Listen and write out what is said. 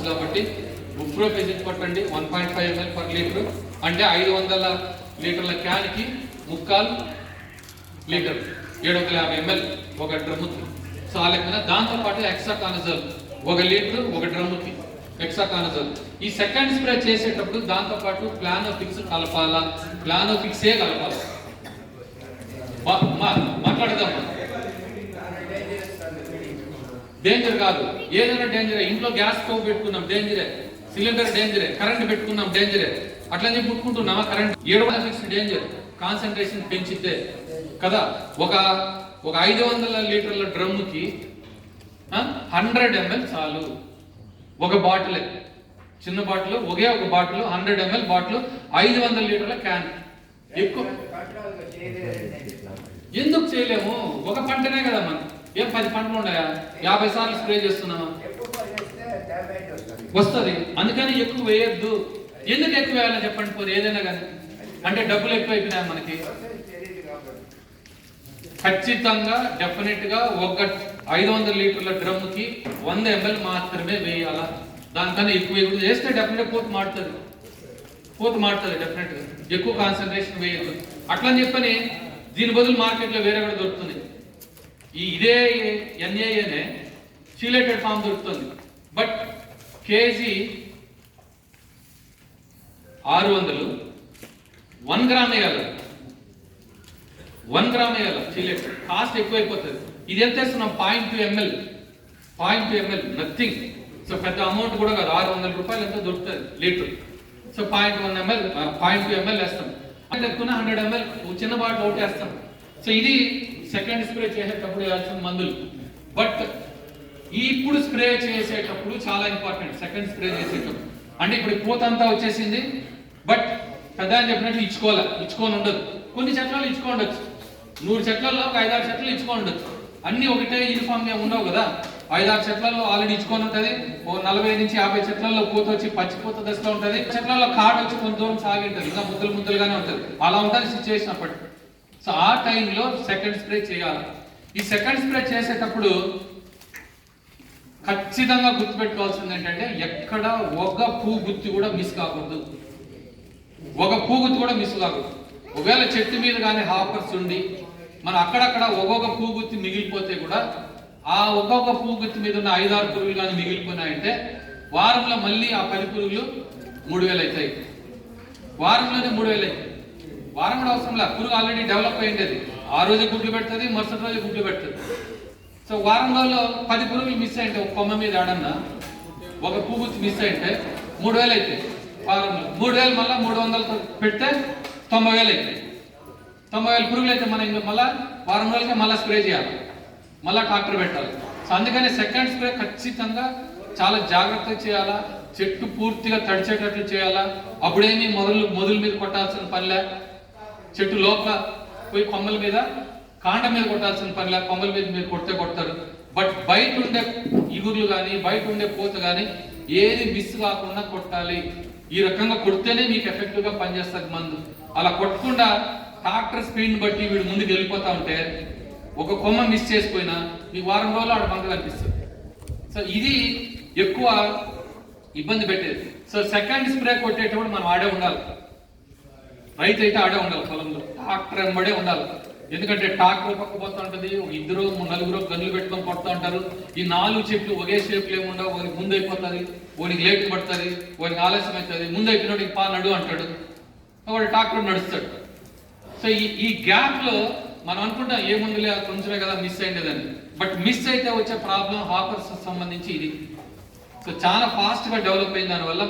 కాబట్టి బుప్రోఫెజిన్ కొట్టండి 1.5 ml per litre, అంటే 500 లీటర్ల క్యాన్కి 3/4 లీటర్ 750 ml ఒక డ్రమ్ముకి. సో ఆ లెక్కన దాంతోపాటు హెక్సాకానజోల్ 1 లీటర్ 1 డ్రమ్ముకి హెక్సాకానజోల్. ఈ సెకండ్ స్ప్రే చేసేటప్పుడు దాంతోపాటు ప్లానోఫిక్స్ కలపాలా, ప్లానోఫిక్సే కలపాలి. మాట్లాడదాం. డేంజర్ కాదు, ఏదైనా డేంజరే. ఇంట్లో గ్యాస్ స్టవ్ పెట్టుకున్నాం డేంజరే, సిలిండర్ డేంజరే, కరెంట్ పెట్టుకున్నాం డేంజరే. అట్లని పుట్టుకుంటున్నామా కరెంట్? 7 డేంజర్, కాన్సన్ట్రేషన్ పెంచితే కదా. ఒక 500 లీటర్ల డ్రమ్ముకి 100 ml చాలు. ఒక బాటిలే, చిన్న బాటిల్, ఒకే ఒక బాటిల్ 100 ml బాటిల్, 500 లీటర్ల క్యాన్. ఎక్కువ ఎందుకు చేయలేము? ఒక పంటనే కదా మనం, ఏం 10 పంటలు ఉన్నాయా? 50 సార్లు స్ప్రే చేస్తున్నామా? వస్తుంది. అందుకని ఎక్కువ వేయద్దు. ఎందుకు ఎక్కువ వేయాలని చెప్పండి పోతే ఏదైనా కానీ. అంటే డబ్బులు ఎక్కువ అయిపోయినాయి మనకి. ఖచ్చితంగా డెఫినెట్ గా ఒక 500 లీటర్ల డ్రమ్కి 100 ml మాత్రమే వేయాలా. దానికన్నా ఎక్కువ వేస్తే డెఫినెట్ పోతు మాడుతుంది డెఫినెట్ గా. ఎక్కువ కాన్సన్ట్రేషన్ వేయద్దు. అట్లని చెప్పని దీని బదులు మార్కెట్లో వేరే కూడా దొరుకుతుంది. ఇదే ఎన్ఏఏనే చీలేటెడ్ ఫామ్ దొరుకుతుంది. బట్ కేజీ 600, 1 గ్రామ్ వేయాలి. 1 గ్రామ్ వేయాలి చీలేటెడ్. కాస్ట్ ఎక్కువైపోతుంది. ఇది ఎంత వేస్తున్నాం? 0.2 ml, నథింగ్. సో పెద్ద అమౌంట్ కూడా కాదు, 600 రూపాయలు ఎంత దొరుకుతుంది లీటర్. సో 0.2 ml వేస్తాం. అంటే 100 ml చిన్న బాటిల్ ఒకటి వేస్తాం. సో ఇది సెకండ్ స్ప్రే చేసేటప్పుడు వేయాల్సిన మందులు. బట్ ఇప్పుడు స్ప్రే చేసేటప్పుడు చాలా ఇంపార్టెంట్. సెకండ్ స్ప్రే చేసేటప్పుడు అంటే ఇప్పుడు పూత అంతా వచ్చేసింది, బట్ పెద్ద అని చెప్పినట్టు ఇచ్చుకొని ఉండదు. కొన్ని చెట్లలో ఇచ్చుకోండొచ్చు, 100 చెట్లలో ఒక 5-6 చెట్లు ఇచ్చుకొని ఉండొచ్చు. అన్ని ఒకటే యూనిఫామ్ గా ఉండవు కదా. 5-6 చెట్లలో ఆల్రెడీ ఇచ్చుకొని ఉంటుంది. ఓ 40 నుంచి 50 చెట్లలో పూత వచ్చి పచ్చిపూత దశలో ఉంటుంది. చెట్లలో కాటు వచ్చి కొంత దూరం సాగి ఉంటుంది, ఇంకా ముద్దలుగానే ఉంటుంది. అలా ఉంటుంది సిచ్యువేషన్ అప్పటి. సో ఆ టైంలో సెకండ్ స్ప్రే చేయాలి. ఈ సెకండ్ స్ప్రే చేసేటప్పుడు ఖచ్చితంగా గుర్తుపెట్టుకోవాల్సింది ఏంటంటే ఎక్కడ ఒక పువ్వు గుత్తి కూడా మిస్ కాకూడదు. ఒకవేళ చెట్టు మీద కానీ హాపర్స్ ఉండి మనం అక్కడక్కడ ఒక్కొక్క పువ్వు గుత్తి మిగిలిపోతే కూడా ఆ ఒక్కొక్క పువ్వు గుత్తి మీద ఉన్న 5-6 పురుగులు కానీ మిగిలిపోయినాయంటే వారంలో మళ్ళీ ఆ 10 పురుగులు 3000 అవుతాయి. వారంలోనే 3000 అవుతాయి. వారం కూడా అవసరం లేదు, పురుగు ఆల్రెడీ డెవలప్ అయ్యింది. ఆ రోజు గుడ్లు పెడుతుంది, మరుసటి రోజు గుడ్లు పెడుతుంది. సో వారం రోజుల్లో 10 పురుగులు మిస్ అయింటే ఒక కొమ్మ మీద ఆడన్నా ఒక పువ్వు మిస్ అయింటే 3000 అవుతాయి. వారంలో 3000 మళ్ళీ 300 పెడితే 90000 అవుతాయి. 90000 పురుగులు అయితే మనం ఇంకా మళ్ళీ వారం రోజులకే మళ్ళీ స్ప్రే చేయాలి, మళ్ళీ ట్రాక్టర్ పెట్టాలి. సో అందుకని సెకండ్ స్ప్రే ఖచ్చితంగా చాలా జాగ్రత్తగా చేయాలా. చెట్టు పూర్తిగా తడిచేటట్లు చేయాలా. అప్పుడేమీ మొదలు మీద కొట్టాల్సిన పనిలే. చెట్టు లోపల పోయి కొమ్మల మీద కాండ మీద కొట్టాల్సిన పనిలే. కొమ్మల మీద మీరు కొడతారు. బట్ బయట ఉండే ఇగుర్లు కానీ బయట ఉండే పూత కానీ ఏది మిస్ కాకుండా కొట్టాలి. ఈ రకంగా కొడితేనే మీకు ఎఫెక్టివ్ గా పనిచేస్తుంది మందు. అలా కొట్టకుండా ట్రాక్టర్ స్పీడ్ బట్టి వీడు ముందుకు వెళ్ళిపోతా ఉంటే ఒక కొమ్మ మిస్ చేసిపోయినా మీకు వారం రోజులు ఆడ బంక కనిపిస్తుంది. సో ఇది ఎక్కువ ఇబ్బంది పెట్టేది. సో సెకండ్ స్ప్రే కొట్టేటప్పుడు మనం ఆడే ఉండాలి. రైతు అయితే ఆడే ఉండాలి, పొలంలో ట్రాక్టర్ వెంబడే ఉండాలి. ఎందుకంటే ట్రాక్టర్ పక్క పోతూ ఉంటుంది, 2-4 గన్నులు పెట్టుకొని కొడుతూ ఉంటారు. ఈ 4 చెట్లు ఒకే షేప్లో ఏముండవు. వానికి ముందు అయిపోతుంది, వానికి లేట్ పడుతుంది, వానికి ఆలస్యం అవుతుంది. ముందు అయిపోయినోడికి నడు అంటాడు, వాడు ట్రాక్టర్ నడుస్తాడు. సో ఈ గ్యాప్ లో మనం అనుకుంటాం ఏముందిలే కొంచెమే కదా మిస్ అయ్యేదని. బట్ మిస్ అయితే వచ్చే ప్రాబ్లం హాపర్స్ సంబంధించి ఇది. సో చాలా ఫాస్ట్ గా డెవలప్ అయిన దానివల్ల